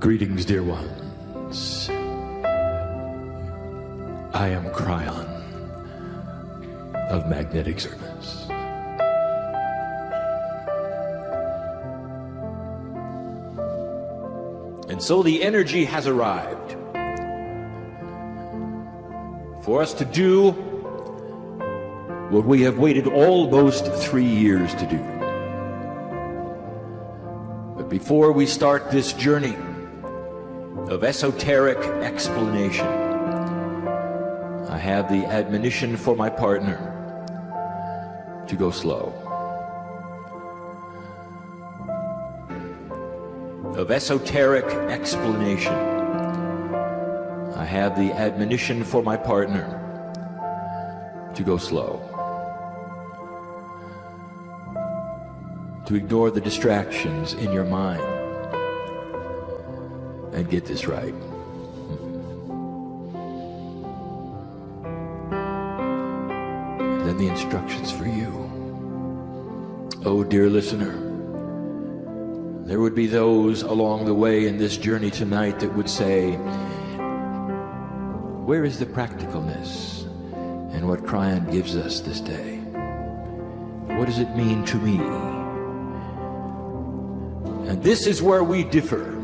Greetings, dear ones. I am Kryon of Magnetic Service. And so the energy has arrived for us to do what we have waited almost 3 years to do. But before we start this journey of esoteric explanation, I have the admonition for my partner to go slow. Of esoteric explanation, I have the admonition for my partner to go slow. To ignore the distractions in your mind and get this right. And then the instructions for you. Oh, dear listener, there would be those along the way in this journey tonight that would say, where is the practicalness in what Kryon gives us this day? What does it mean to me? And this is where we differ,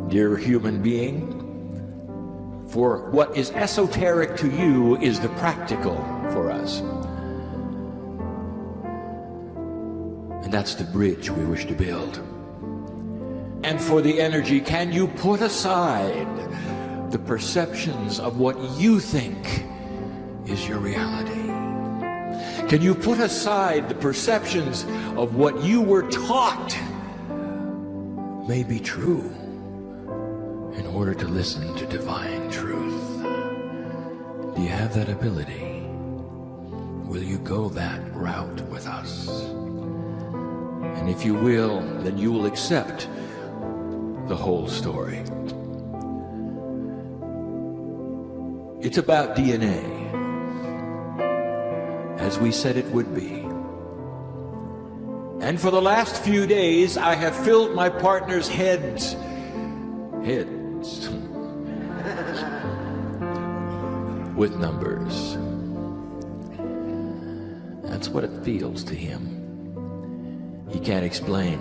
dear human being. For what is esoteric to you is the practical for us. And that's the bridge we wish to build. And for the energy, can you put aside the perceptions of what you think is your reality? Can you put aside the perceptions of what you were taught may be true in order to listen to divine truth? Do you have that ability? Will you go that route with us? And if you will, then you will accept the whole story. It's about DNA, as we said it would be. And for the last few days, I have filled my partner's heads with numbers. That's what it feels to him. He can't explain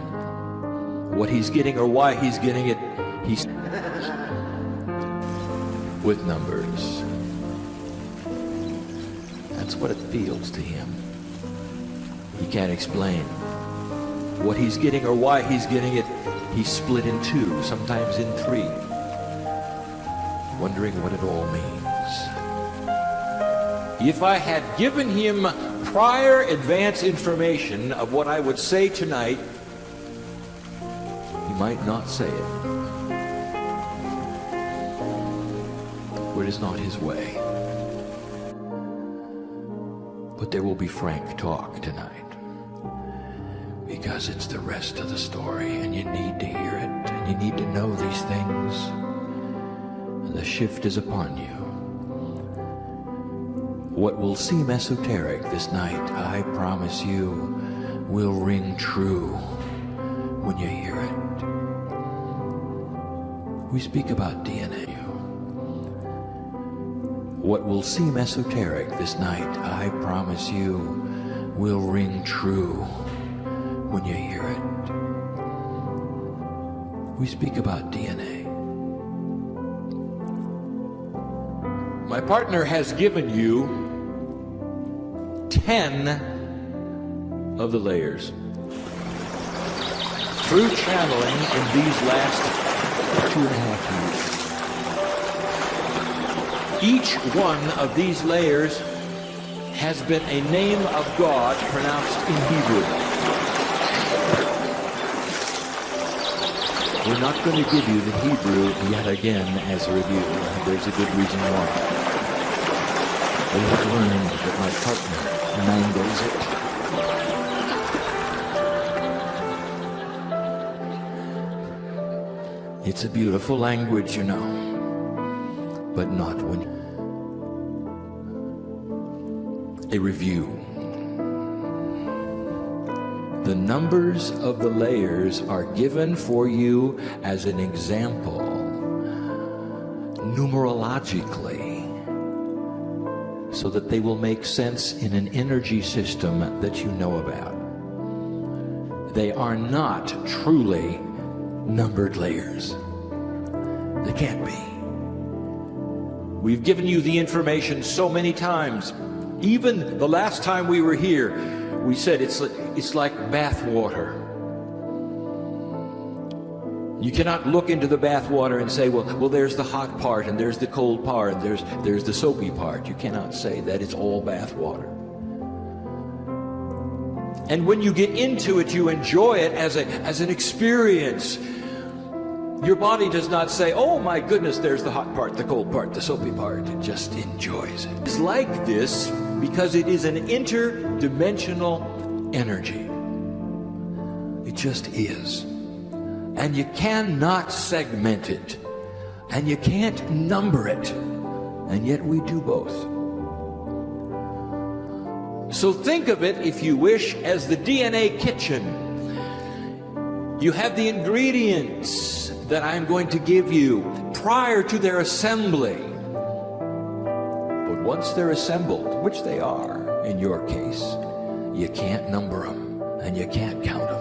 what he's getting or why he's getting it. He's with numbers. That's what it feels to him. He can't explain what he's getting or why he's getting it. He's split in two, sometimes in three, wondering what it all means. If I had given him prior advance information of what I would say tonight, he might not say it. For it is not his way. But there will be frank talk tonight, because it's the rest of the story, and you need to hear it, and you need to know these things. And the shift is upon you. What will seem esoteric this night, I promise you, will ring true when you hear it. We speak about DNA. What will seem esoteric this night, I promise you, will ring true when you hear it. We speak about DNA. My partner has given you 10 of the layers through channeling in these last 2.5 years. Each one of these layers has been a name of God pronounced in Hebrew. We're not going to give you the Hebrew yet again as a review, and there's a good reason why. We have learned that my partner mangles it. It's a beautiful language, you know, but not when... A review. The numbers of the layers are given for you as an example, numerologically, so that they will make sense in an energy system that you know about. They are not truly numbered layers. They can't be. We've given you the information so many times. Even the last time we were here, we said it's like bath water. You cannot look into the bath water and say, well, there's the hot part, and there's the cold part, and there's the soapy part. You cannot say that. It's all bath water. And when you get into it, you enjoy it as an experience. Your body does not say, oh my goodness, there's the hot part, the cold part, the soapy part. It just enjoys it. It's like this because it is an interdimensional energy. It just is. And you cannot segment it. And you can't number it. And yet we do both. So think of it, if you wish, as the DNA kitchen. You have the ingredients that I'm going to give you prior to their assembly. But once they're assembled, which they are in your case, you can't number them and you can't count them.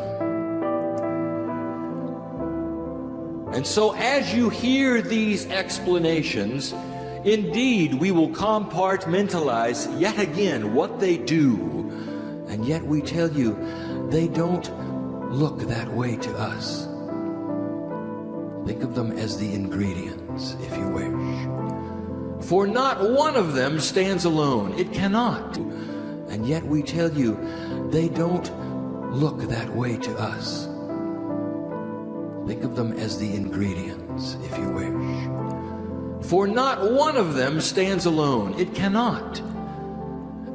And so as you hear these explanations, indeed we will compartmentalize yet again what they do, and yet we tell you they don't look that way to us. Think of them as the ingredients, if you wish. For not one of them stands alone. It cannot. And yet we tell you, they don't look that way to us. Think of them as the ingredients, if you wish. For not one of them stands alone. It cannot.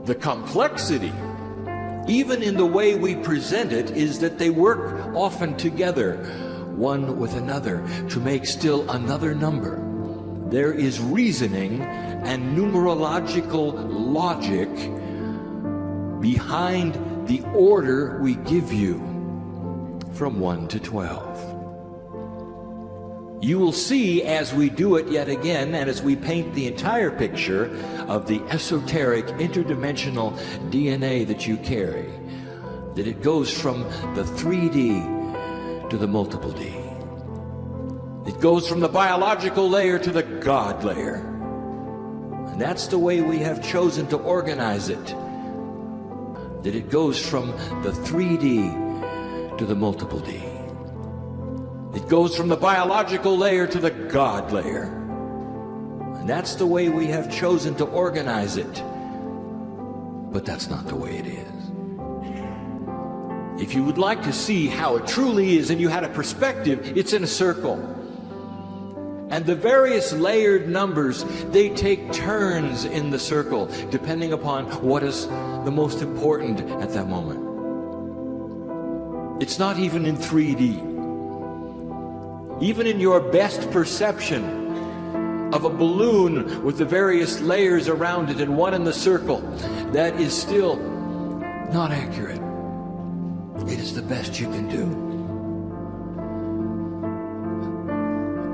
The complexity, even in the way we present it, is that they work often together, one with another, to make still another number. There is reasoning and numerological logic behind the order we give you from 1 to 12. You will see as we do it yet again, and as we paint the entire picture of the esoteric interdimensional DNA that you carry, that it goes from the 3D to the multiple D. It goes from the biological layer to the God layer. And that's the way we have chosen to organize it. That it goes from the 3D to the multiple D. It goes from the biological layer to the God layer. And that's the way we have chosen to organize it. But that's not the way it is. If you would like to see how it truly is and you had a perspective, it's in a circle. And the various layered numbers, they take turns in the circle, depending upon what is the most important at that moment. It's not even in 3D. Even in your best perception of a balloon with the various layers around it and one in the circle, that is still not accurate. It is the best you can do.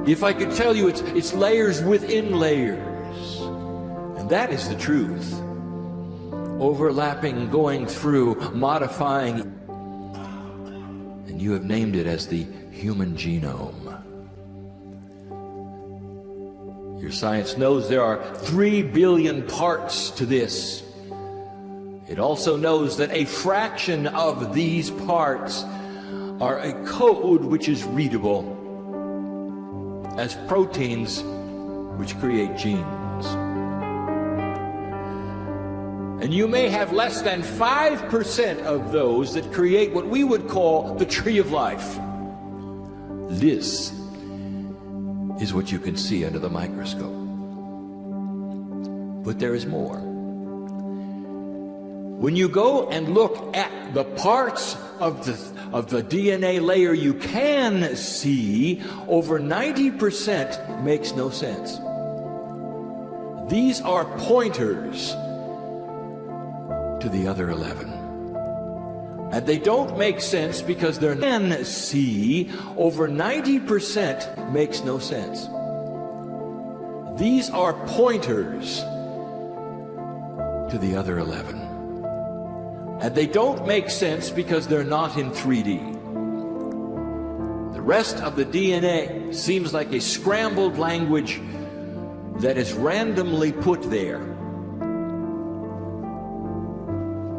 If I could tell you, it's layers within layers. And that is the truth. Overlapping, going through, modifying. And you have named it as the human genome. Your science knows there are 3 billion parts to this. It also knows that a fraction of these parts are a code which is readable as proteins which create genes. And you may have less than 5% of those that create what we would call the tree of life. This is what you can see under the microscope. But there is more. When you go and look at the parts of the DNA layer you can see, over 90% makes no sense. These are pointers to the other 11. And they don't make sense because they're can see. Over 90% makes no sense. These are pointers to the other 11. And they don't make sense because they're not in 3D. The rest of the DNA seems like a scrambled language that is randomly put there.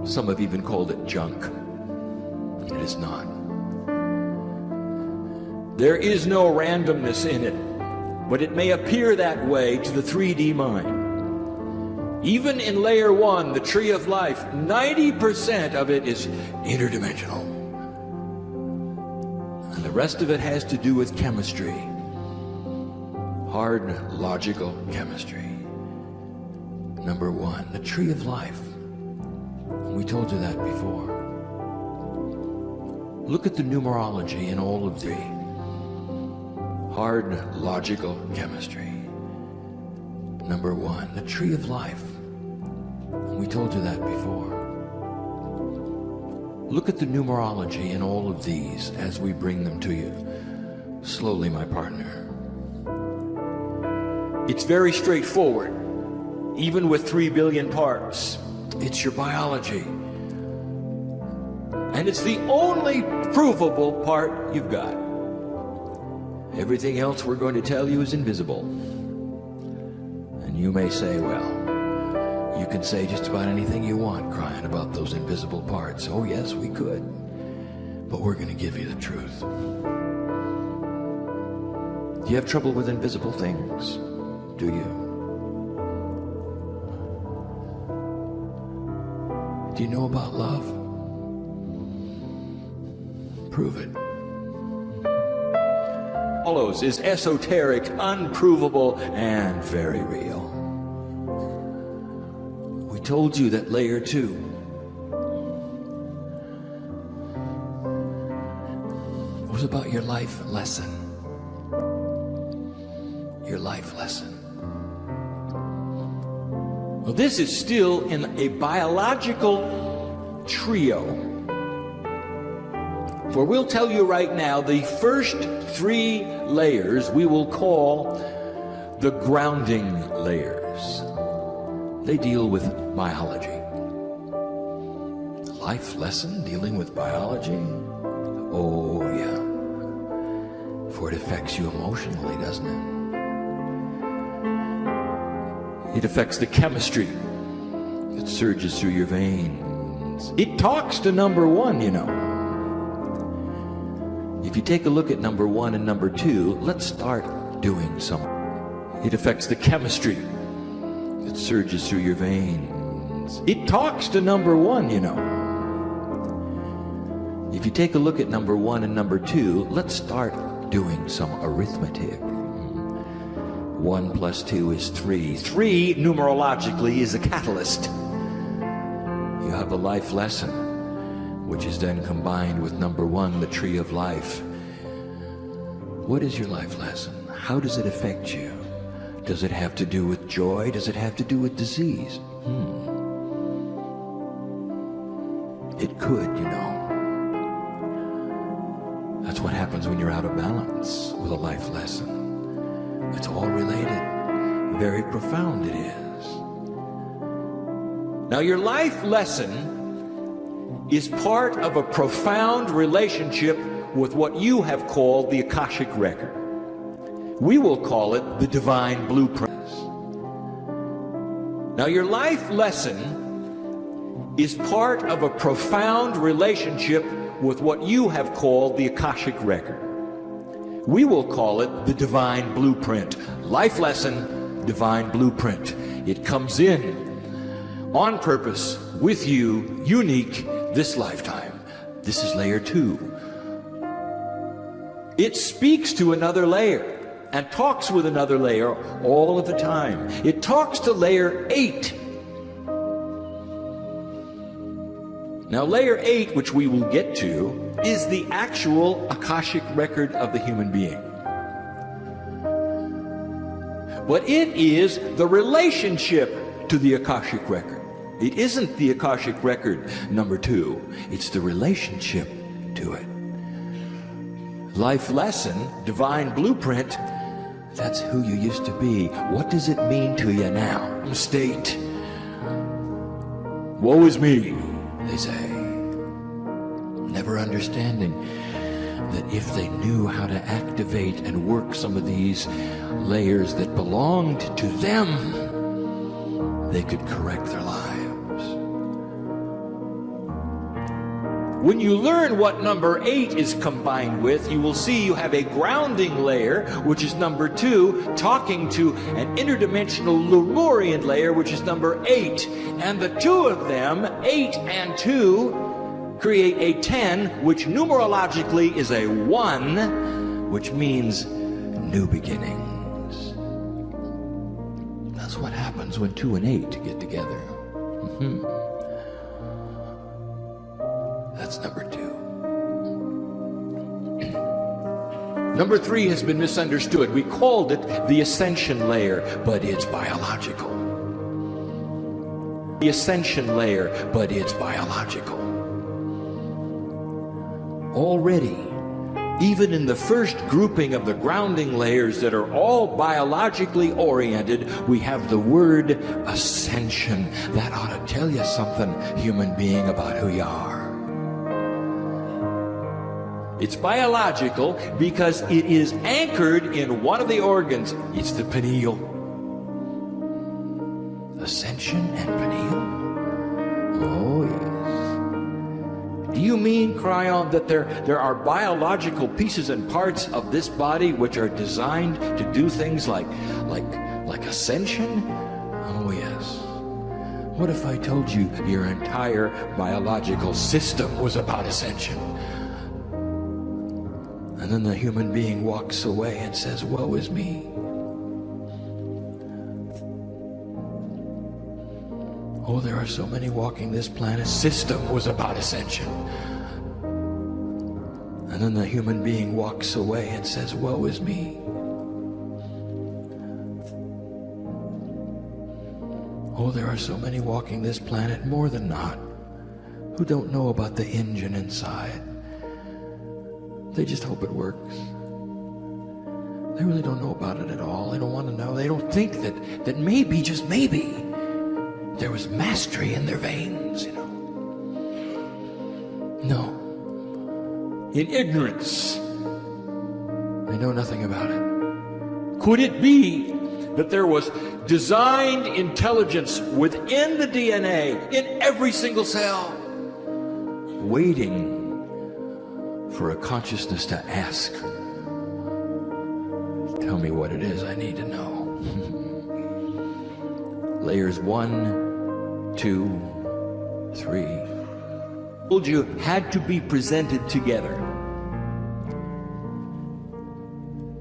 Some have even called it junk. It is not. There is no randomness in it, but it may appear that way to the 3D mind. Even in layer 1, the tree of life, 90% of it is interdimensional. And the rest of it has to do with chemistry. Hard, logical chemistry. Number 1, the tree of life. We told you that before. Look at the numerology in all of the hard, logical chemistry. Number 1, the tree of life. We told you that before. Look at the numerology in all of these as we bring them to you. Slowly, my partner. It's very straightforward, even with 3 billion parts. It's your biology. And it's the only provable part you've got. Everything else we're going to tell you is invisible. And you may say, well, you can say just about anything you want, Kryon, about those invisible parts. Oh yes, we could. But we're going to give you the truth. Do you have trouble with invisible things? Do you? Do you know about love? Prove it. Follows is esoteric, unprovable, and very real. We told you that layer 2 was about your life lesson. Your life lesson. Well, this is still in a biological trio. For we'll tell you right now, the first 3 layers we will call the grounding layers. They deal with biology. Life lesson dealing with biology? Oh, yeah. For it affects you emotionally, doesn't it? It affects the chemistry that surges through your veins. It talks to number 1, you know. If you take a look at number 1 and number 2, let's start doing some. It affects the chemistry that surges through your veins. It talks to number 1, you know. If you take a look at number 1 and number 2, let's start doing some arithmetic. 1 plus 2 is 3. 3, numerologically, is a catalyst. You have a life lesson, which is then combined with number 1, the tree of life. What is your life lesson? How does it affect you? Does it have to do with joy? Does it have to do with disease? It could, you know. That's what happens when you're out of balance with a life lesson. It's all related. Very profound it is. Now, your life lesson is part of a profound relationship with what you have called the Akashic record. We will call it the divine blueprint. Now, your life lesson is part of a profound relationship with what you have called the Akashic record. We will call it the divine blueprint. Life lesson, divine blueprint. It comes in on purpose with you, unique, this lifetime. This is layer 2. It speaks to another layer and talks with another layer all of the time. It talks to layer 8. Now, layer 8, which we will get to, is the actual Akashic record of the human being. But it is the relationship to the Akashic record. It isn't the Akashic record, number 2. It's the relationship to it. Life lesson, divine blueprint, that's who you used to be. What does it mean to you now? State. Woe is me, they say. Never understanding that if they knew how to activate and work some of these layers that belonged to them, they could correct their lives. When you learn what number 8 is combined with, you will see you have a grounding layer, which is number 2, talking to an interdimensional Lemurian layer, which is number 8. And the two of them, 8 and 2, create a 10, which numerologically is a 1, which means new beginnings. That's what happens when 2 and 8 get together. That's number 2. Number 3 has been misunderstood. We called it the ascension layer, but it's biological. The ascension layer, but it's biological. Already, even in the first grouping of the grounding layers that are all biologically oriented, we have the word ascension. That ought to tell you something, human being, about who you are. It's biological because it is anchored in one of the organs. It's the pineal. Ascension and pineal? Oh, yes. Do you mean, Kryon, that there are biological pieces and parts of this body which are designed to do things like ascension? Oh, yes. What if I told you your entire biological system was about ascension? And then the human being walks away and says, woe is me. Oh, there are so many walking this planet. System was about ascension. And then the human being walks away and says, woe is me. Oh, there are so many walking this planet, more than not, who don't know about the engine inside. They just hope it works. They really don't know about it at all. They don't want to know. They don't think that maybe, just maybe, there was mastery in their veins, you know. No. In ignorance, they know nothing about it. Could it be that there was designed intelligence within the DNA, in every single cell, waiting for a consciousness to ask, tell me what it is I need to know? Layers 1, 2, 3. Told you had to be presented together.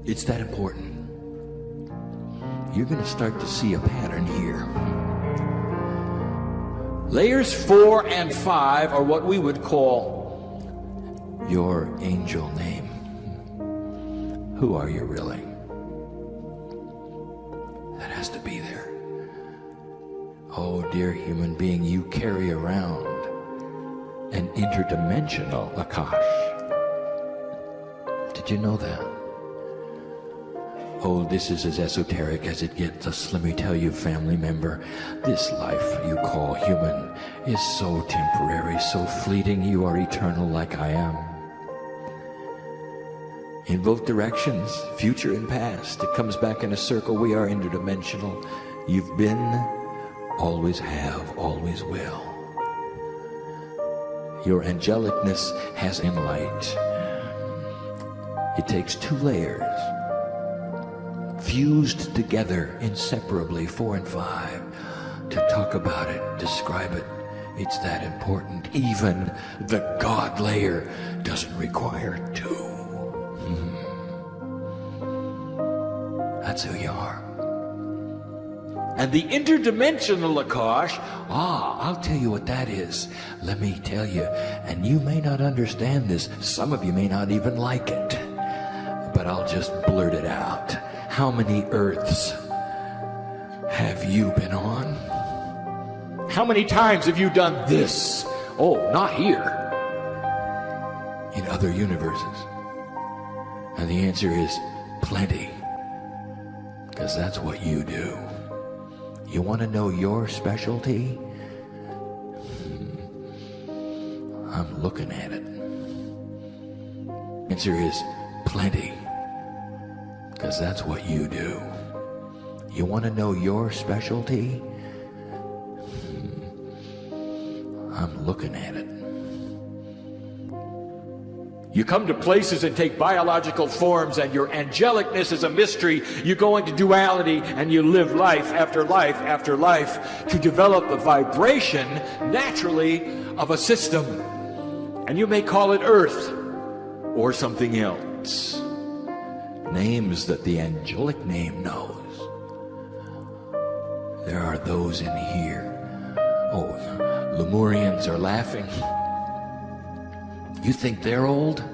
It's that important. You're going to start to see a pattern here. Layers 4 and 5 are what we would call your angel name. Who are you really? That has to be there. Oh, dear human being, you carry around an interdimensional Akash. Did you know that? Oh, this is as esoteric as it gets. Let me tell you, family member, this life you call human is so temporary, so fleeting. You are eternal like I am. In both directions, future and past, it comes back in a circle. We are interdimensional. You've been, always have, always will. Your angelicness has in light. It takes 2 layers, fused together inseparably, 4 and 5, to talk about it, describe it. It's that important. Even the God layer doesn't require 2. That's who you are. And the interdimensional Akash, I'll tell you what that is. Let me tell you, and you may not understand this. Some of you may not even like it. But I'll just blurt it out. How many Earths have you been on? How many times have you done this? Oh, not here. In other universes. And the answer is plenty. Because that's what you do. You want to know your specialty? I'm looking at it. Answer is plenty. Because that's what you do. You want to know your specialty? I'm looking at it. You come to places and take biological forms, and your angelicness is a mystery. You go into duality and you live life after life after life to develop the vibration naturally of a system. And you may call it Earth or something else. Names that the angelic name knows. There are those in here. Oh, Lemurians are laughing. You think they're old?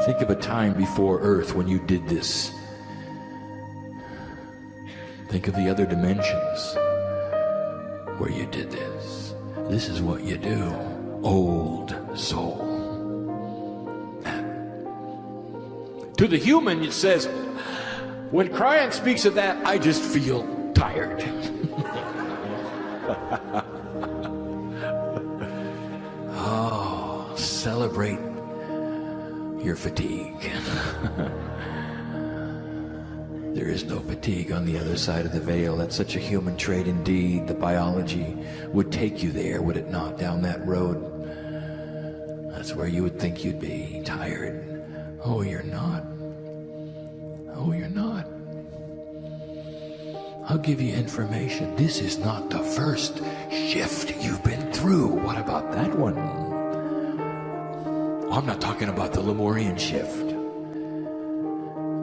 Think of a time before Earth when you did this. Think of the other dimensions where you did this. This is what you do. Old soul. To the human, it says, when Kryon speaks of that, I just feel tired. Oh, celebrate your fatigue. There is no fatigue on the other side of the veil. That's such a human trait indeed. The biology would take you there, would it not, down that road? That's where you would think you'd be, tired. Oh, you're not. Oh, you're not. I'll give you information. This is not the first shift you've been through. What about that one? I'm not talking about the Lemurian shift.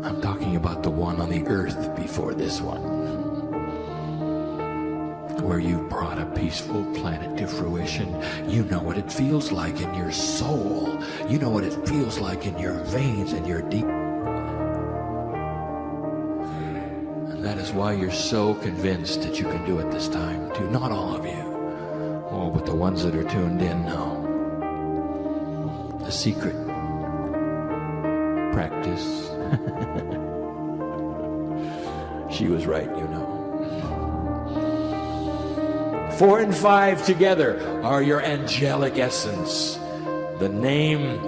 I'm talking about the one on the earth before this one, where you brought a peaceful planet to fruition. You know what it feels like in your soul. You know what it feels like in your veins and your deep. And that is why you're so convinced that you can do it this time too. Not all of you. Oh, but the ones that are tuned in know. The secret. Practice. She was right, you know. 4 and 5 together are your angelic essence, the name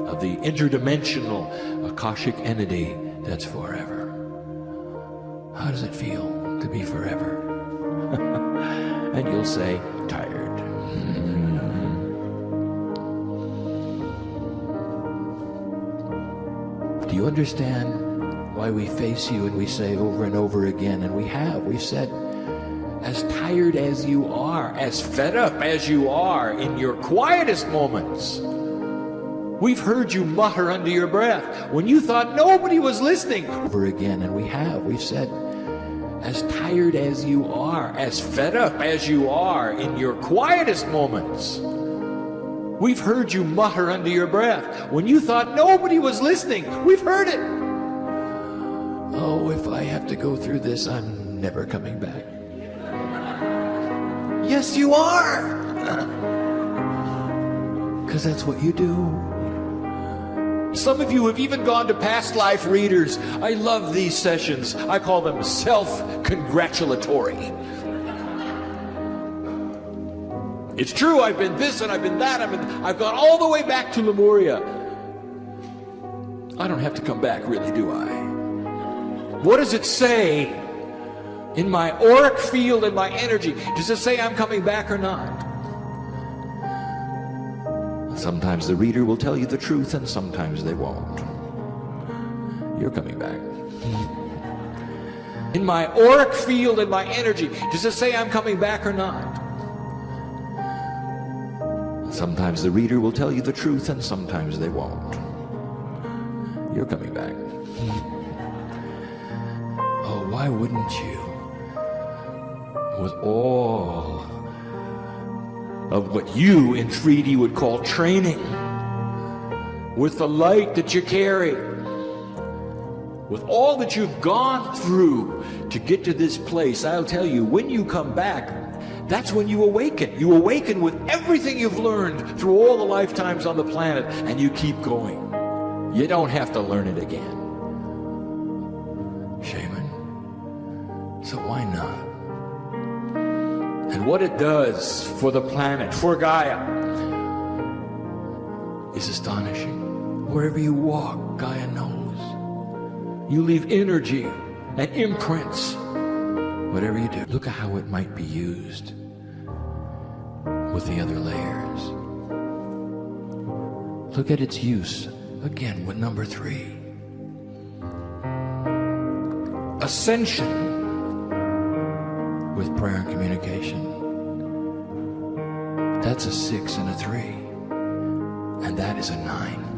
of the interdimensional Akashic entity that's forever. How does it feel to be forever? And you'll say, tired. Do you understand why we face you and we say over and over again, and we've said, as tired as you are, as fed up as you are in your quietest moments. We've heard you mutter under your breath when you thought nobody was listening. Over again, and we've said, as tired as you are, as fed up as you are in your quietest moments. We've heard you mutter under your breath when you thought nobody was listening. We've heard it. Oh, if I have to go through this, I'm never coming back. Yes, you are. Because that's what you do. Some of you have even gone to past life readers. I love these sessions. I call them self-congratulatory. It's true, I've been this and I've been that. I've gone all the way back to Lemuria. I don't have to come back, really, do I? What does it say in my auric field and my energy? Does it say I'm coming back or not? Sometimes the reader will tell you the truth and sometimes they won't. You're coming back. In my auric field and my energy, does it say I'm coming back or not? Sometimes the reader will tell you the truth and sometimes they won't. You're coming back. Oh, why wouldn't you? With all of what you in 3D would call training, with the light that you carry, with all that you've gone through to get to this place, I'll tell you, when you come back, that's when you awaken. You awaken with everything you've learned through all the lifetimes on the planet, and you keep going. You don't have to learn it again. Shaman, so why not? And what it does for the planet, for Gaia, is astonishing. Wherever you walk, Gaia knows. You leave energy and imprints. Whatever you do, look at how it might be used with the other layers. Look at its use again with number 3. Ascension with prayer and communication. That's a 6 and a 3. And that is a 9.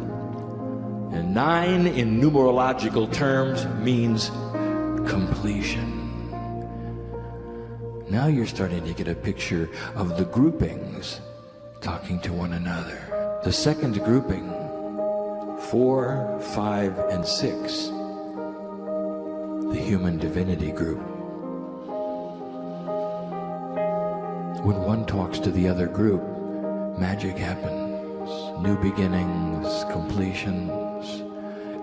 And 9 in numerological terms means completion. Now you're starting to get a picture of the groupings talking to one another. The second grouping, 4, 5, and 6, the human divinity group. When one talks to the other group, magic happens. New beginnings, completions.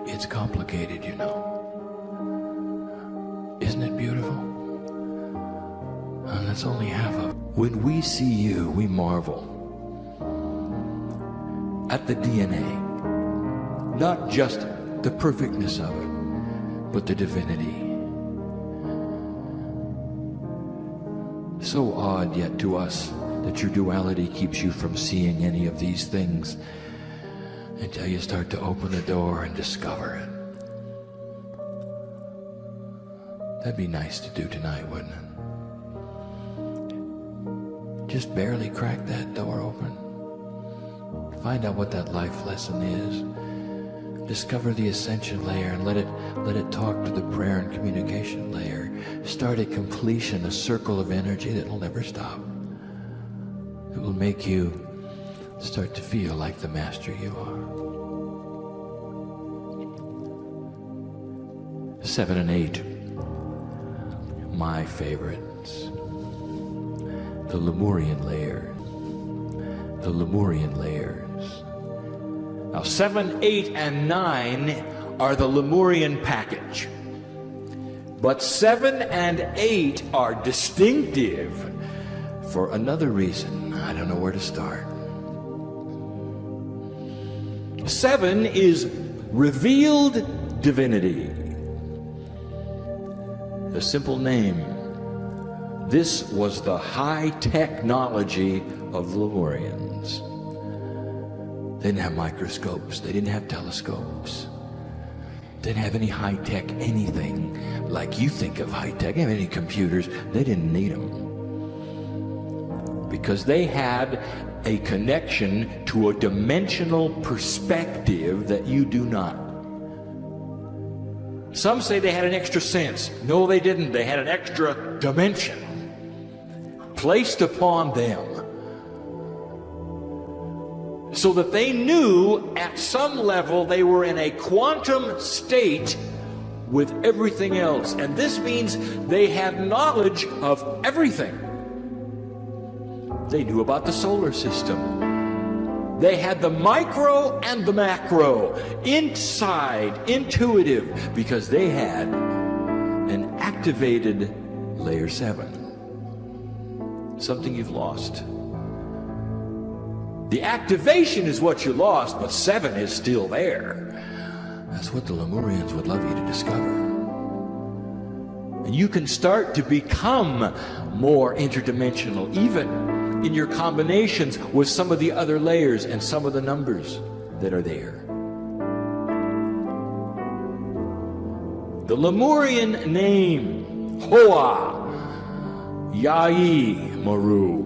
It's complicated, you know. Isn't it beautiful? And that's only half of it. When we see you, we marvel at the DNA. Not just the perfectness of it, but the divinity. So odd yet to us that your duality keeps you from seeing any of these things until you start to open the door and discover it. That'd be nice to do tonight, wouldn't it? Just barely crack that door open. Find out what that life lesson is. Discover the ascension layer and let it talk to the prayer and communication layer. Start a completion, a circle of energy that will never stop. It will make you start to feel like the master you are. 7 and 8, my favorites. The Lemurian layer. The Lemurian layers. Now 7, 8, and 9 are the Lemurian package. But 7 and 8 are distinctive for another reason. I don't know where to start. 7 is revealed divinity. The simple name. This was the high technology of the Lemurians. They didn't have microscopes. They didn't have telescopes. They didn't have any high-tech anything like you think of high-tech. They didn't have any computers. They didn't need them. Because they had a connection to a dimensional perspective that you do not. Some say they had an extra sense. No, they didn't. They had an extra dimension placed upon them, so that they knew at some level they were in a quantum state with everything else. And this means they had knowledge of everything. They knew about the solar system. They had the micro and the macro inside, intuitive, because they had an activated layer 7. Something you've lost. The activation is what you lost, but 7 is still there. That's what the Lemurians would love you to discover. And you can start to become more interdimensional, even in your combinations with some of the other layers and some of the numbers that are there. The Lemurian name, Hoa, Yai Maru.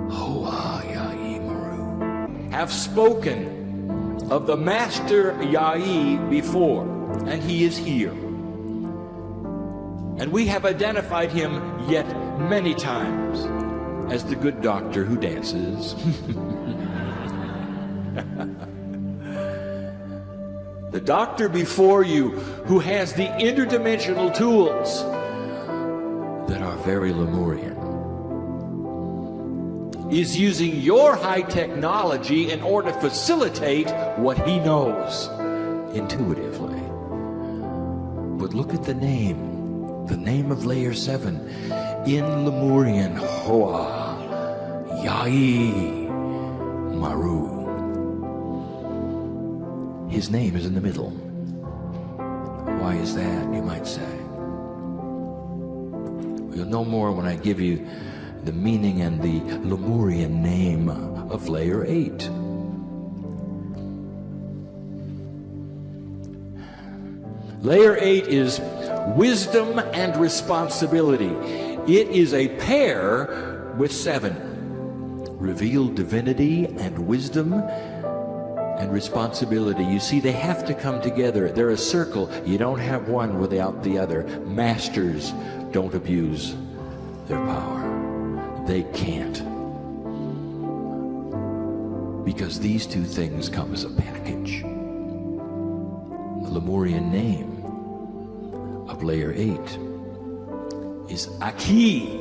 Hoa, Yai Maru. Have spoken of the Master Yai before, and he is here. And we have identified him yet many times as the good doctor who dances. The doctor before you who has the interdimensional tools that are very Lemurian is using your high technology in order to facilitate what he knows intuitively. But look at the name of layer 7 in Lemurian, Hoa, Yai, Maru. His name is in the middle. Why is that, you might say? You'll know more when I give you the meaning and the Lemurian name of layer 8. Layer 8 is wisdom and responsibility. It is a pair with 7. Revealed divinity and wisdom and responsibility. You see, they have to come together. They're a circle. You don't have one without the other. Masters don't abuse their power. They can't. Because these two things come as a package. The Lemurian name of layer 8 is Aki,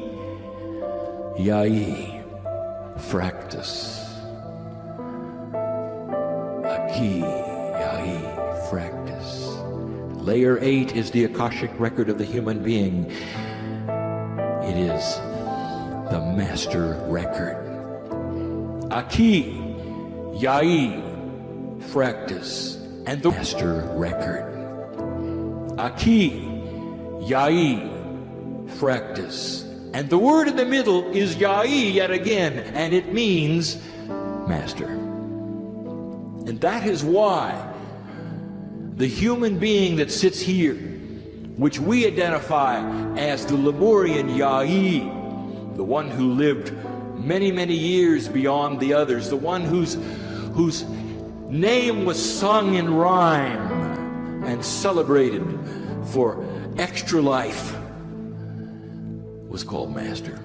Yai, Fractus. Aki, Yai, Fractus. Layer 8 is the Akashic record of the human being. It is the master record. Aki, Yai, Fractus, and the master record. Aki, Yai, Fractus. And the word in the middle is Yai yet again, and it means master. And that is why the human being that sits here, which we identify as the Lemurian Yai, the one who lived many, many years beyond the others, the one whose name was sung in rhyme and celebrated for extra life, was called Master.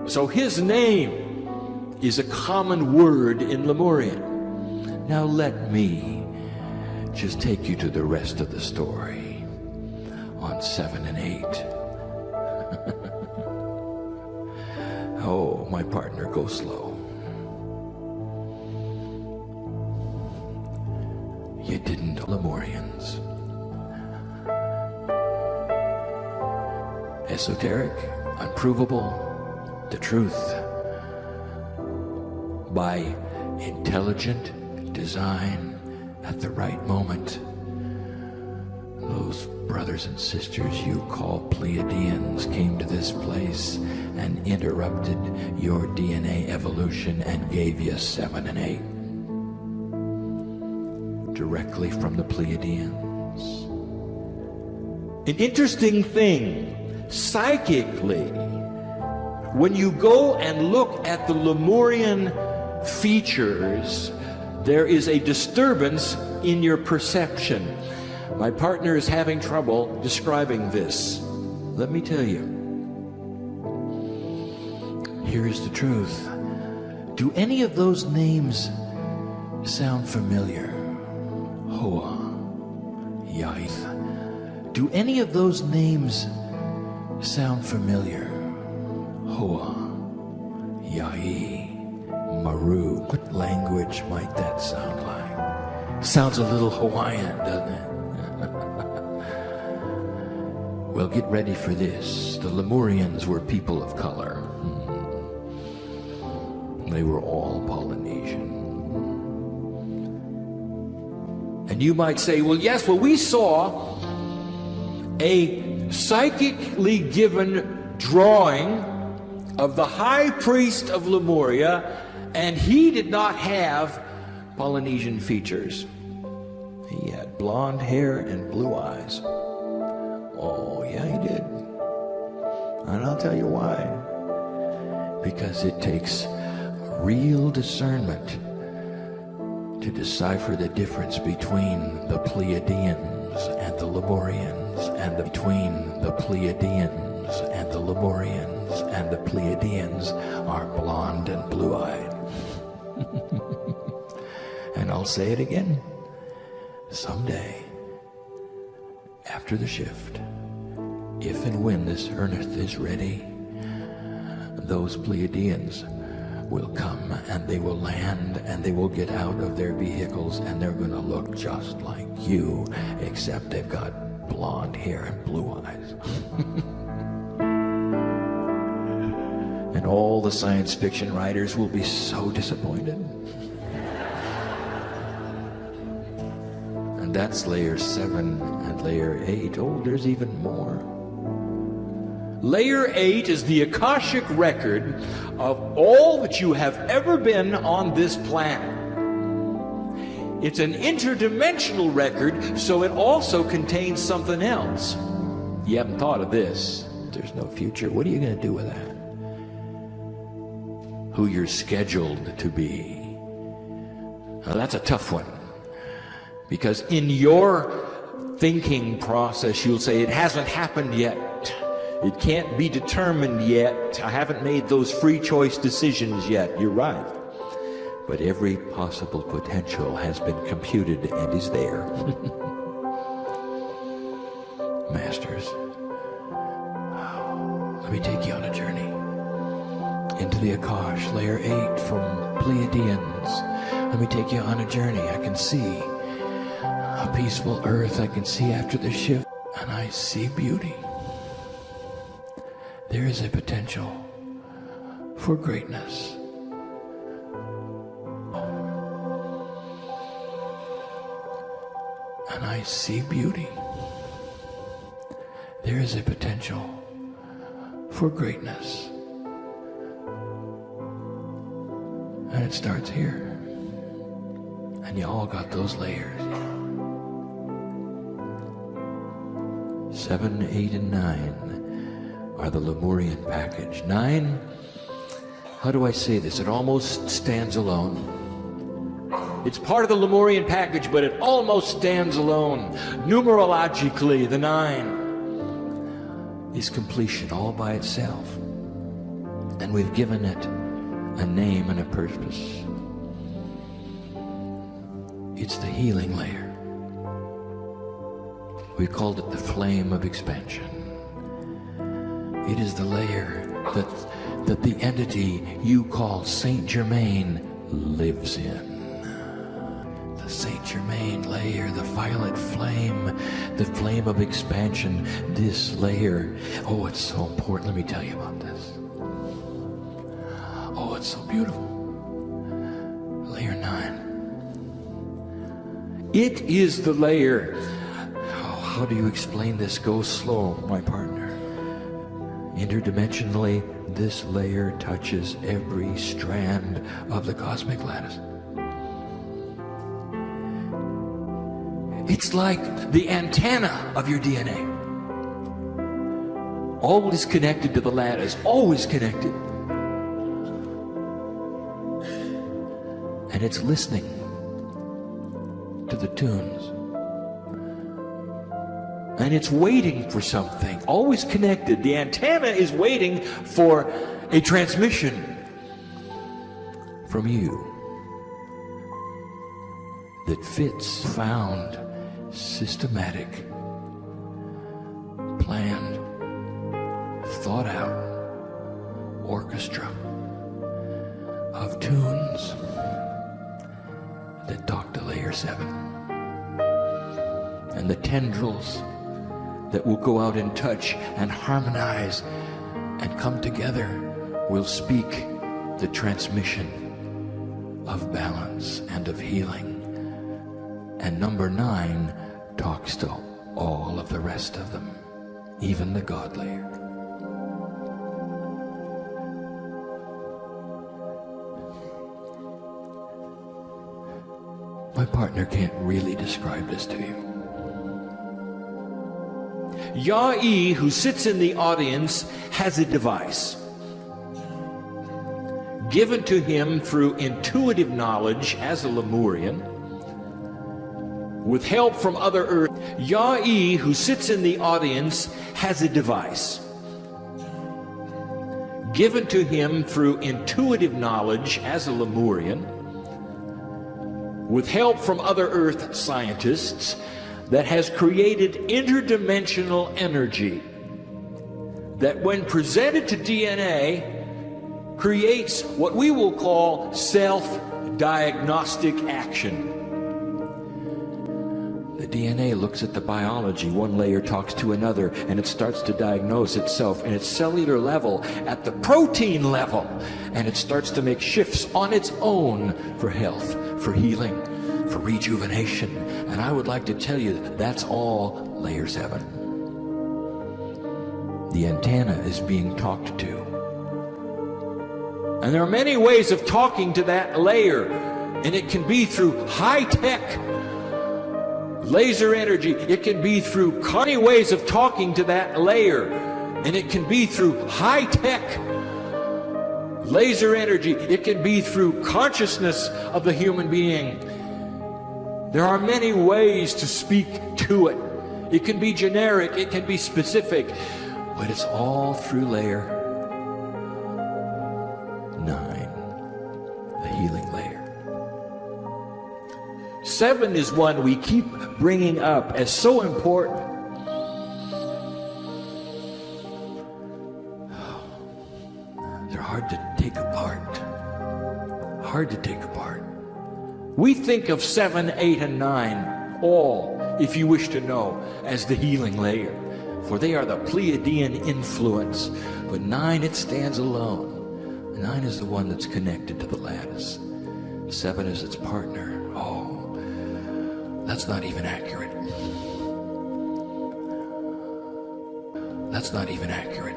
So his name is a common word in Lemurian. Now let me just take you to the rest of the story on 7 and 8. Oh, my partner, go slow. You didn't know Lemurians. Esoteric, unprovable, the truth. By intelligent design at the right moment. Those brothers and sisters you call Pleiadians came to this place and interrupted your DNA evolution and gave you 7 and 8. Directly from the Pleiadians. An interesting thing, psychically, when you go and look at the Lemurian features, there is a disturbance in your perception. My partner is having trouble describing this. Let me tell you. Here is the truth. Do any of those names sound familiar? Hoa, Yaith. Do any of those names sound familiar? Hoa, Yai, Maru. What language might that sound like? Sounds a little Hawaiian, doesn't it? Well, get ready for this. The Lemurians were people of color. They were all Polynesian. And you might say, well, yes, well, we saw a psychically given drawing of the high priest of Lemuria, and he did not have Polynesian features. He had blonde hair and blue eyes. Oh, yeah, he did. And I'll tell you why. Because it takes real discernment to decipher the difference between the Pleiadians and the Lemurians, and between the Pleiadians and the Lemurians, and the Pleiadians are blonde and blue-eyed. And I'll say it again. Someday, after the shift, if and when this earth is ready, those Pleiadians will come and they will land and they will get out of their vehicles and they're going to look just like you, except they've got blonde hair and blue eyes. And all the science fiction writers will be so disappointed. And that's layer 7 and layer 8. Oh, there's even more. Layer 8 is the Akashic record of all that you have ever been on this planet. It's an interdimensional record, so it also contains something else. You haven't thought of this. There's no future. What are you going to do with that? Who you're scheduled to be. Now, that's a tough one. Because in your thinking process, you'll say, it hasn't happened yet. It can't be determined yet. I haven't made those free choice decisions yet. You're right. But every possible potential has been computed and is there. Masters, let me take you on a journey into the Akash, layer 8 from Pleiadians. Let me take you on a journey. I can see a peaceful earth. I can see after the shift, and I see beauty. There is a potential for greatness. And I see beauty. There is a potential for greatness. And it starts here. And you all got those layers. 7, 8, and 9 are the Lemurian package. 9, how do I say this? It almost stands alone. It's part of the Lemurian package, but it almost stands alone. Numerologically, the 9 is completion all by itself. And we've given it a name and a purpose. It's the healing layer. We called it the flame of expansion. It is the layer that the entity you call Saint Germain lives in. The Saint Germain layer, the violet flame, the flame of expansion, this layer. Oh, it's so important. Let me tell you about this. Oh, it's so beautiful. Layer 9. It is the layer. Oh, how do you explain this? Go slow, my partner. Interdimensionally, this layer touches every strand of the cosmic lattice. It's like the antenna of your DNA. Always connected to the lattice, always connected. And it's listening to the tunes. And it's waiting for something, always connected. The antenna is waiting for a transmission from you that fits, found, systematic, planned, thought out orchestra of tunes that talk to layer 7. And the tendrils that will go out and touch and harmonize and come together will speak the transmission of balance and of healing. And number 9 talks to all of the rest of them, even the God layer. My partner can't really describe this to you. Yah-E, who sits in the audience, has a device given to him through intuitive knowledge as a Lemurian, with help from other Earth. Yah-E, who sits in the audience, has a device given to him through intuitive knowledge as a Lemurian, with help from other Earth scientists, that has created interdimensional energy that, when presented to DNA, creates what we will call self-diagnostic action. The DNA looks at the biology. One layer talks to another, and it starts to diagnose itself in its cellular level, at the protein level, and it starts to make shifts on its own for health, for healing, for rejuvenation. And I would like to tell you that that's all layer 7. The antenna is being talked to. And there are many ways of talking to that layer, and it can be through high-tech laser energy. It can be through many ways of talking to that layer, and it can be through high-tech laser energy. It can be through consciousness of the human being. There are many ways to speak to it. It can be generic, it can be specific, but it's all through layer 9, the healing layer. 7 is one we keep bringing up as so important. They're hard to take apart. Hard to take apart. We think of 7, 8, and 9, all, if you wish to know, as the healing layer, for they are the Pleiadian influence. But 9, it stands alone. 9 is the one that's connected to the lattice. 7 is its partner. Oh, that's not even accurate. That's not even accurate.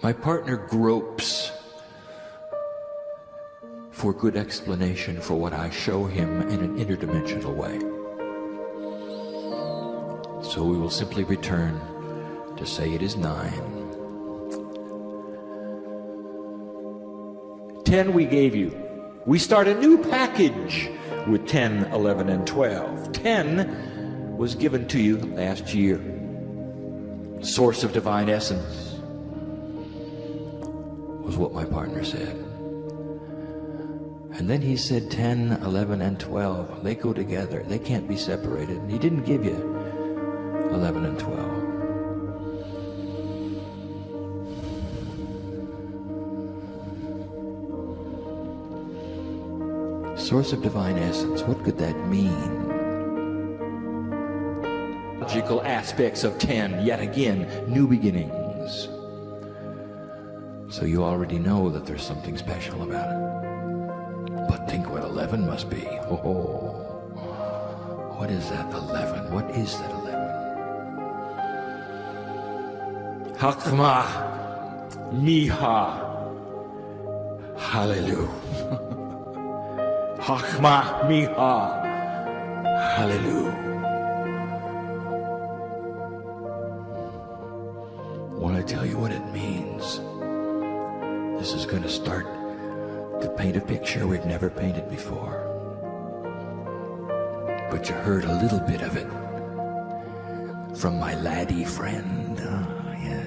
My partner gropes for good explanation for what I show him in an interdimensional way. So we will simply return to say it is 9. 10 we gave you. We start a new package with 10, 11, and 12. 10 was given to you last year. Source of divine essence was what my partner said. And then he said 10, 11, and 12. They go together. They can't be separated. And he didn't give you 11 and 12. Source of divine essence. What could that mean? Logical aspects of 10. Yet again, new beginnings. So you already know that there's something special about it. But think what 11 must be. Oh, what is that 11? What is that 11? Hakma Miha. Hallelujah. Hakma Miha. Hallelujah. Want to tell you what it means? This is going to start to paint a picture we've never painted before. But you heard a little bit of it from my laddie friend. Oh, yeah.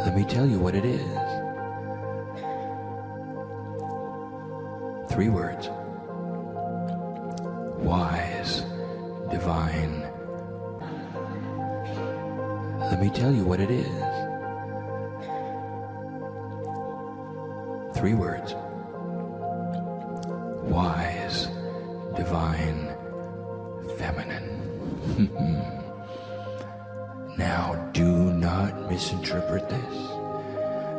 Let me tell you what it is. 3 words. Wise, divine. Let me tell you what it is. 3 words. Wise, divine, feminine. Now, do not misinterpret this.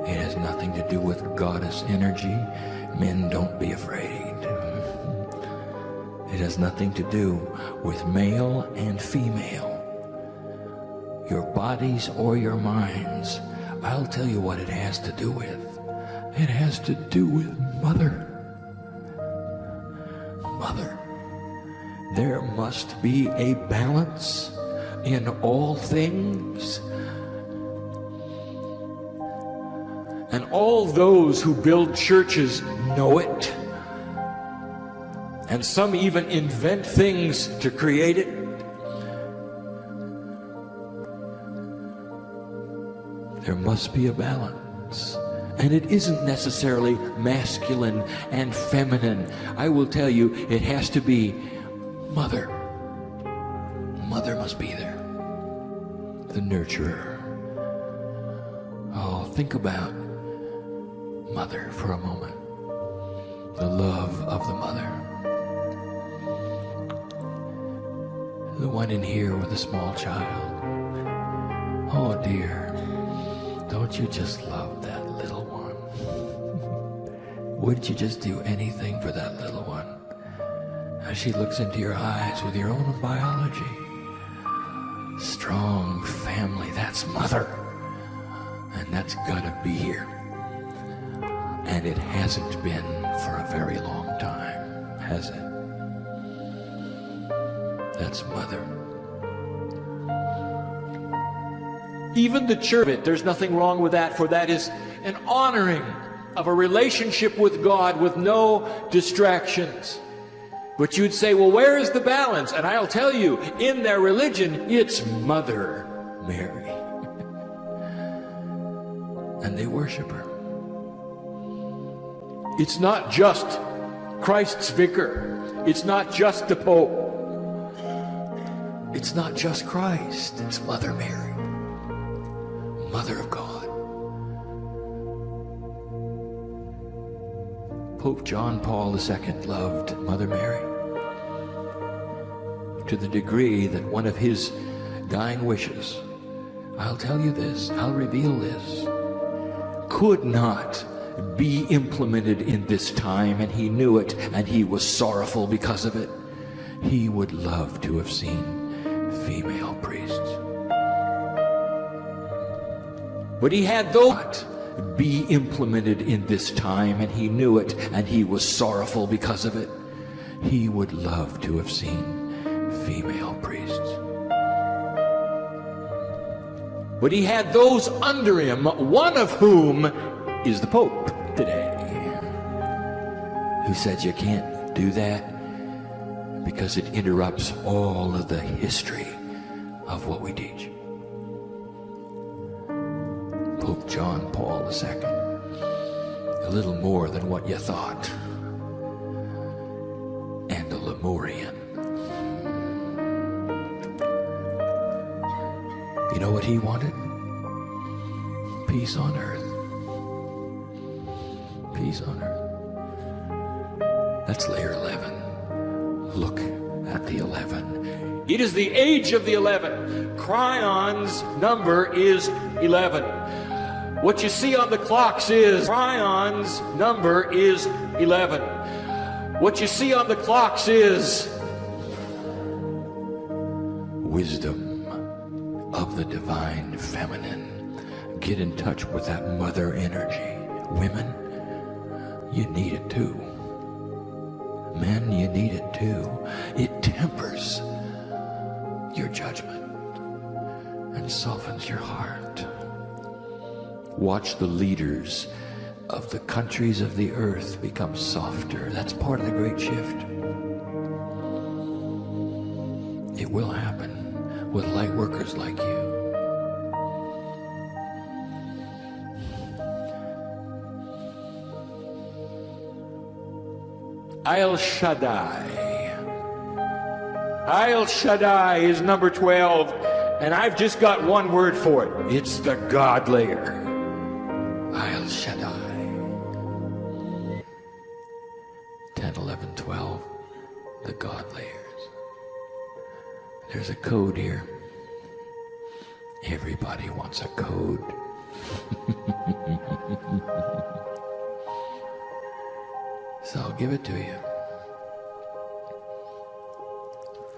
It has nothing to do with goddess energy. Men, don't be afraid. It has nothing to do with male and female. Your bodies or your minds. I'll tell you what it has to do with. It has to do with mother. Mother. There must be a balance in all things. And all those who build churches know it. And some even invent things to create it. There must be a balance. And it isn't necessarily masculine and feminine. I will tell you, it has to be mother. Mother must be there. The nurturer. Oh, think about mother for a moment. The love of the mother. The one in here with a small child. Oh dear, don't you just love that little one? Wouldn't you just do anything for that little one? As she looks into your eyes with your own biology. Strong family, that's mother. And that's gotta be here. And it hasn't been for a very long time, has it? That's mother. Even the church, there's nothing wrong with that, for that is an honoring of a relationship with God with no distractions. But you'd say, well, where is the balance? And I'll tell you, in their religion, it's Mother Mary. And they worship her. It's not just Christ's vicar. It's not just the Pope. It's not just Christ. It's Mother Mary, Mother of God. Pope John Paul II loved Mother Mary to the degree that one of his dying wishes, I'll tell you this, I'll reveal this, could not be implemented in this time, and he knew it, and he was sorrowful because of it. He would love to have seen female priests. But he had those be implemented in this time, and he knew it, and he was sorrowful because of it. He would love to have seen female priests. But he had those under him, one of whom is the Pope today, who said you can't do that because it interrupts all of the history of what we teach. Pope John Paul II, a little more than what you thought, and a Lemurian. You know what he wanted? Peace on earth. Peace on earth. That's layer 11. Look at the 11. It is the age of the 11. Kryon's number is 11. What you see on the clocks is Kryon's number is 11. What you see on the clocks is wisdom of the divine feminine. Get in touch with that mother energy. Women, you need it too. Men, you need it too. It tempers your judgment and softens your heart. Watch the leaders of the countries of the earth become softer. That's part of the great shift. It will happen with light workers like you. El Shaddai. El Shaddai is number 12, and I've just got one word for it. It's the God layer. El Shaddai. 10, 11, 12, the God layers. There's a code here. Everybody wants a code. So I'll give it to you.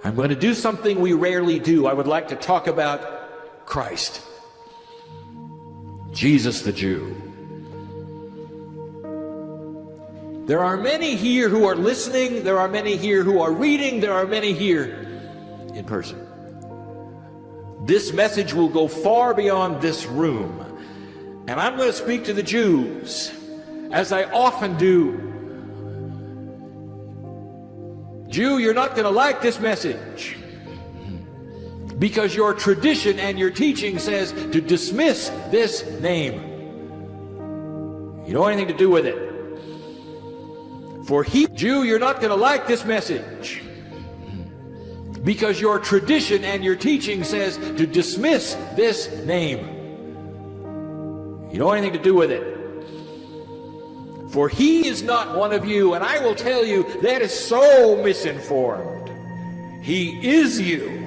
I'm going to do something we rarely do. I would like to talk about Christ, Jesus the Jew. There are many here who are listening. There are many here who are reading. There are many here in person. This message will go far beyond this room. And I'm going to speak to the Jews, as I often do. Jew, you're not going to like this message, because your tradition and your teaching says to dismiss this name. You don't want anything to do with it. For he, Jew, you're not going to like this message. Because your tradition and your teaching says to dismiss this name. You don't want anything to do with it. For he is not one of you, and I will tell you that is so misinformed. He is you.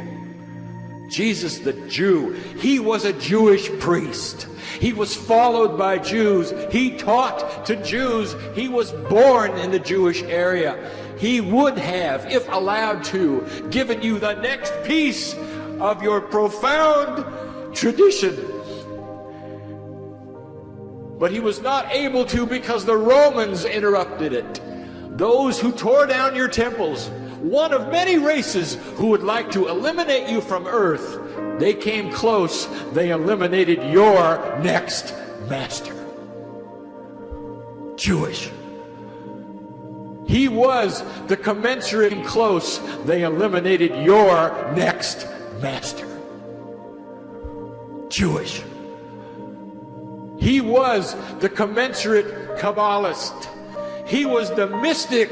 Jesus the Jew, he was a Jewish priest. He was followed by Jews. He taught to Jews. He was born in the Jewish area. He would have, if allowed to, given you the next piece of your profound tradition. But he was not able to because the Romans interrupted it. Those who tore down your temples, one of many races who would like to eliminate you from earth, they came close. They eliminated your next master. Jewish. He was the commensurate close. They eliminated your next master. Jewish. He was the commensurate Kabbalist. He was the mystic.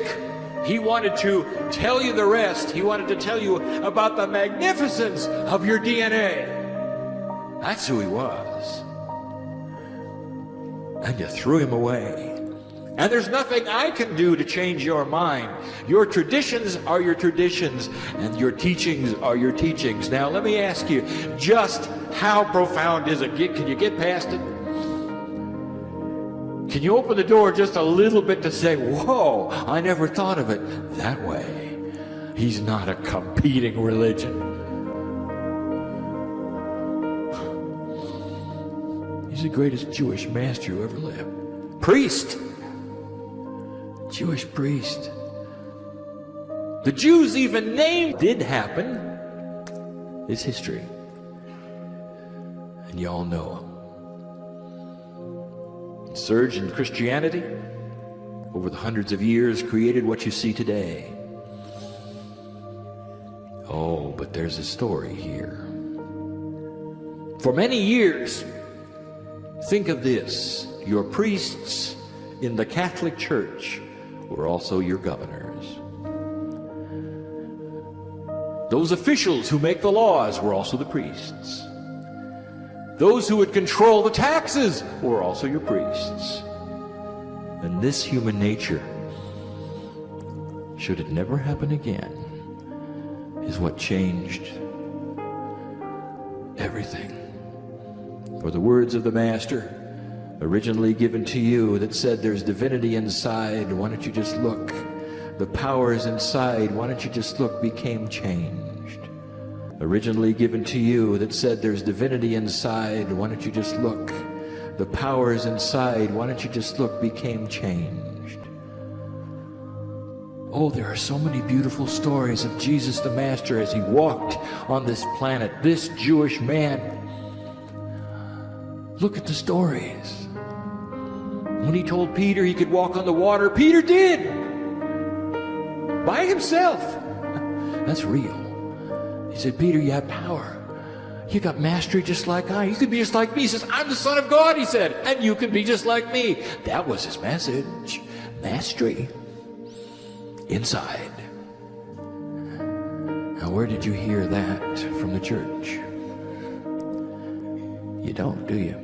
He wanted to tell you the rest. He wanted to tell you about the magnificence of your DNA. That's who he was. And you threw him away. And there's nothing I can do to change your mind. Your traditions are your traditions, and your teachings are your teachings. Now, let me ask you, just how profound is it? Can you get past it? Can you open the door just a little bit to say, whoa, I never thought of it that way. He's not a competing religion. He's the greatest Jewish master who ever lived. Priest. Jewish priest. The Jews even named did happen. It's history. And you all know. Surge in Christianity over the hundreds of years created what you see today. Oh, but there's a story here. For many years, think of this, your priests in the Catholic Church were also your governors. Those officials who make the laws were also the priests. Those who would control the taxes were also your priests. And this human nature, should it never happen again, is what changed everything. For the words of the Master, originally given to you, that said there's divinity inside, why don't you just look? The powers inside, why don't you just look, became changed. Originally given to you, that said there's divinity inside, why don't you just look? The powers inside, why don't you just look, became changed. Oh, there are so many beautiful stories of Jesus the Master as he walked on this planet, this Jewish man. Look at the stories. When he told Peter he could walk on the water, Peter did. By himself. That's real. He said, Peter, you have power. You got mastery just like I. You could be just like me. He says, I'm the Son of God, he said, and you can be just like me. That was his message. Mastery. Inside. Now, where did you hear that from the church? You don't, do you?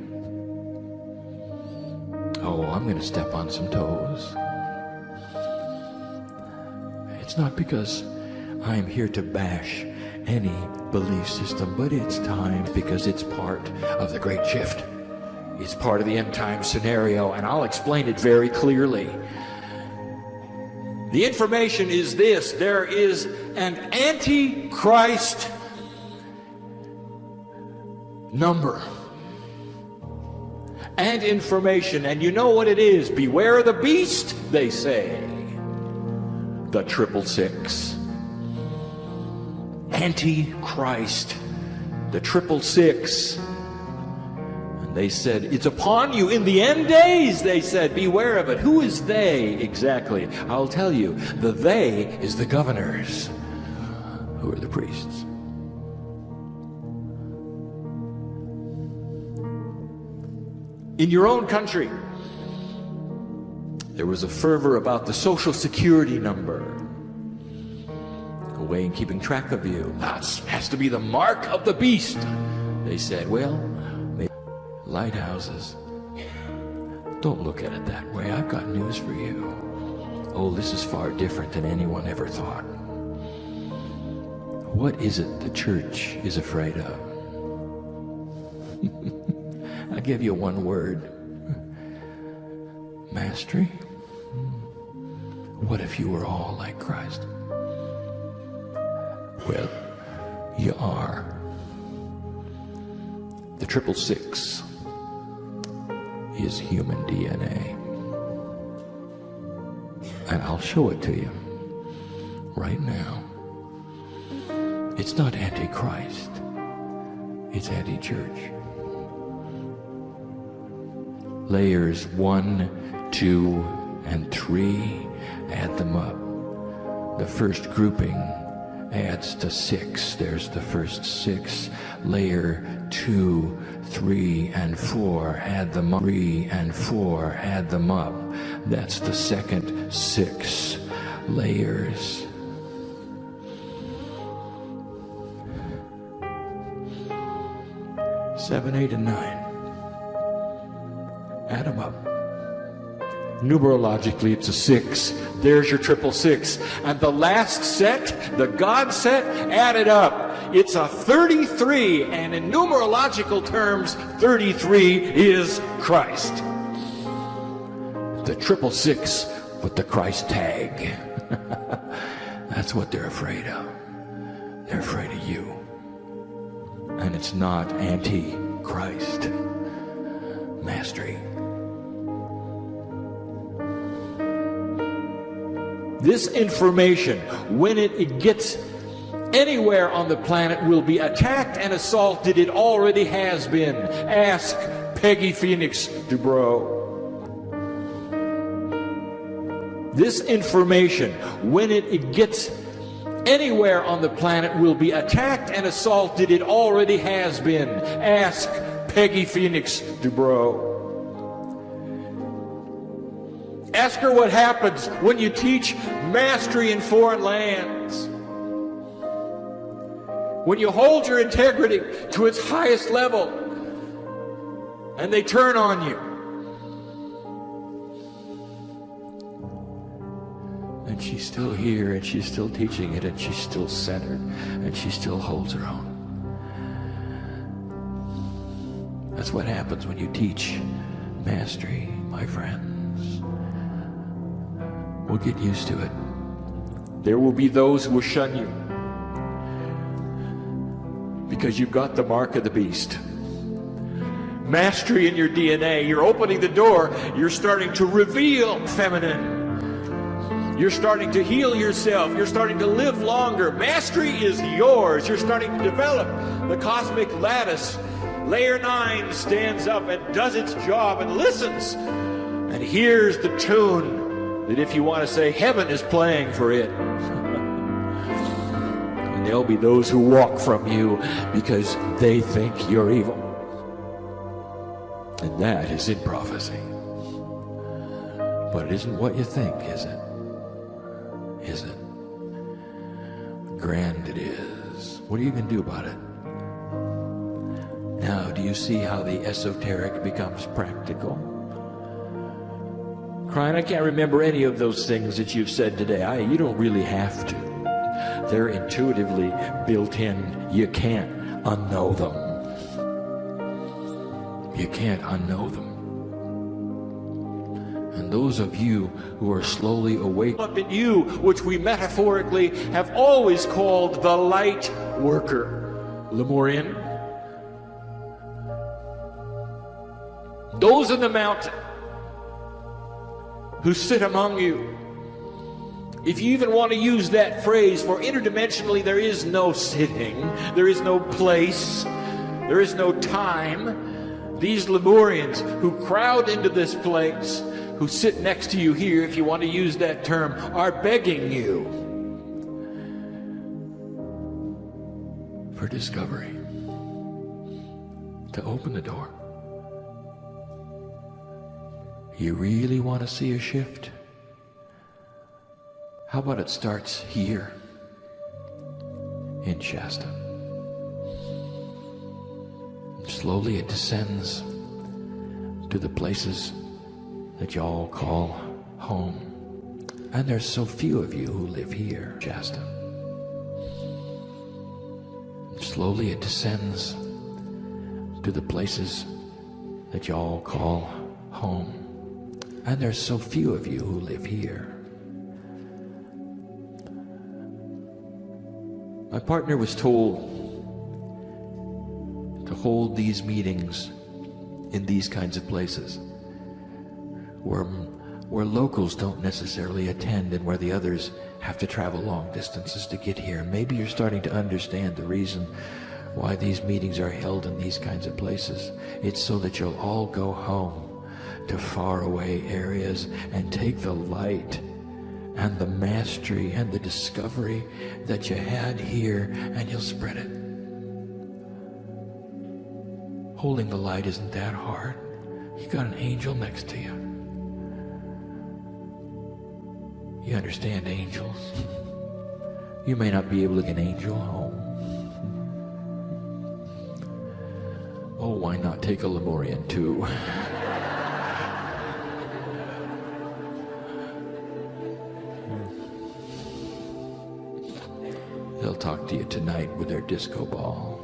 Oh, I'm going to step on some toes. It's not because I'm here to bash any belief system, but it's time because it's part of the great shift. It's part of the end time scenario, and I'll explain it very clearly. The information is this: there is an antichrist number and information, and you know what it is. Beware the beast, they say. The 666. Antichrist. The 666. And they said, it's upon you in the end days, they said. Beware of it. Who is they exactly? I'll tell you. The they is the governors, who are the priests. In your own country, There was a fervor about the Social Security number. A way in keeping track of you. That has to be the mark of the beast. They said, well, maybe lighthouses. Don't look at it that way. I've got news for you. Oh, this is far different than anyone ever thought. What is it the church is afraid of? I'll give you one word. Mastery. What if you were all like Christ? Well, you are. The 666 is human DNA. And I'll show it to you right now. It's not anti-Christ. It's anti-church. Layers 1, 2, and 3, add them up. The first grouping adds to 6. There's the first 6. Layer 2, 3, and 4, add them up. 3 and 4, add them up. That's the second 6 layers. Seven, 8, and 9. Add them up. Numerologically, it's a 6. There's your 666. And the last set, the God set, add it up. It's a 33. And in numerological terms, 33 is Christ. The 666 with the Christ tag. That's what they're afraid of. They're afraid of you. And it's not anti-Christ. Mastery. This information, when it gets anywhere on the planet, will be attacked and assaulted. It already has been. Ask Peggy Phoenix Dubrow. This information, when it gets anywhere on the planet, will be attacked and assaulted. It already has been. Ask Peggy Phoenix Dubrow. Ask her what happens when you teach mastery in foreign lands. When you hold your integrity to its highest level and they turn on you. And she's still here, and she's still teaching it, and she's still centered, and she still holds her own. That's what happens when you teach mastery, my friends. We'll get used to it. There will be those who will shun you because you've got the mark of the beast. Mastery in your DNA. You're opening the door. You're starting to reveal feminine. You're starting to heal yourself. You're starting to live longer. Mastery is yours. You're starting to develop the cosmic lattice. Layer 9 stands up and does its job and listens and hears the tune that, if you want to say, heaven is playing for it. And there'll be those who walk from you because they think you're evil. And that is in prophecy. But it isn't what you think, is it? Is it? Grand it is. What are you going to do about it? Now, do you see how the esoteric becomes practical? Kryon, I can't remember any of those things that you've said today. You don't really have to. They're intuitively built in. You can't unknow them. You can't unknow them. And those of you who are slowly awakening up in you, which we metaphorically have always called the light worker, Lemurian, those in the mountain who sit among you. If you even want to use that phrase, for interdimensionally there is no sitting, there is no place, there is no time. These Lemurians who crowd into this place, who sit next to you here, if you want to use that term, are begging you for discovery, to open the door. You really want to see a shift? How about it starts here in Shasta? Slowly it descends to the places that y'all call home. And there's so few of you who live here, Shasta. Slowly it descends to the places that y'all call home. And there's so few of you who live here. My partner was told to hold these meetings in these kinds of places where locals don't necessarily attend and where the others have to travel long distances to get here. Maybe you're starting to understand the reason why these meetings are held in these kinds of places. It's so that you'll all go home to faraway areas and take the light and the mastery and the discovery that you had here, and you'll spread it. Holding the light isn't that hard. You got an angel next to you. You understand angels. You may not be able to get an angel home. Oh, why not take a Lemurian too? They'll talk to you tonight with their disco ball.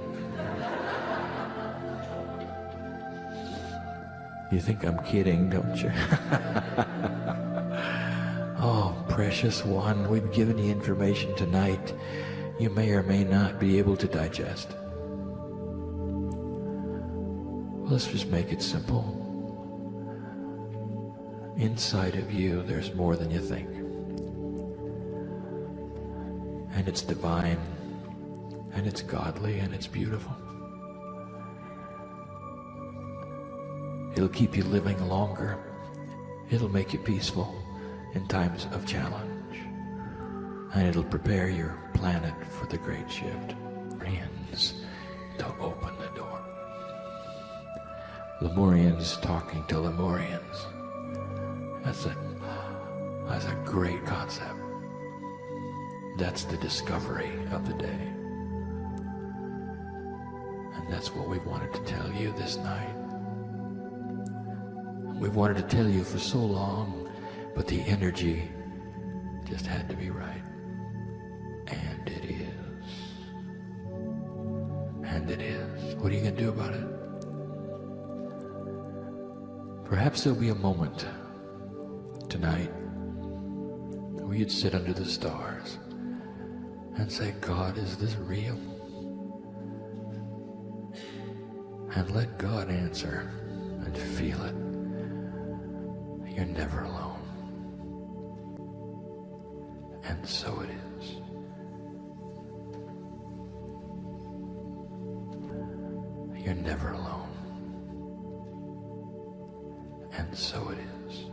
You think I'm kidding, don't you? Oh, precious one, we've given you information tonight you may or may not be able to digest. Let's just make it simple. Inside of you, there's more than you think. And it's divine, and it's godly, and it's beautiful. It'll keep you living longer. It'll make you peaceful in times of challenge. And it'll prepare your planet for the great shift. Lemurians to open the door. Lemurians talking to Lemurians. That's a great concept. That's the discovery of the day. And that's what we wanted to tell you this night. We've wanted to tell you for so long, but the energy just had to be right. And it is. And it is. What are you going to do about it? Perhaps there'll be a moment tonight where you'd sit under the stars and say, God, is this real? And let God answer and feel it. You're never alone. And so it is. You're never alone. And so it is.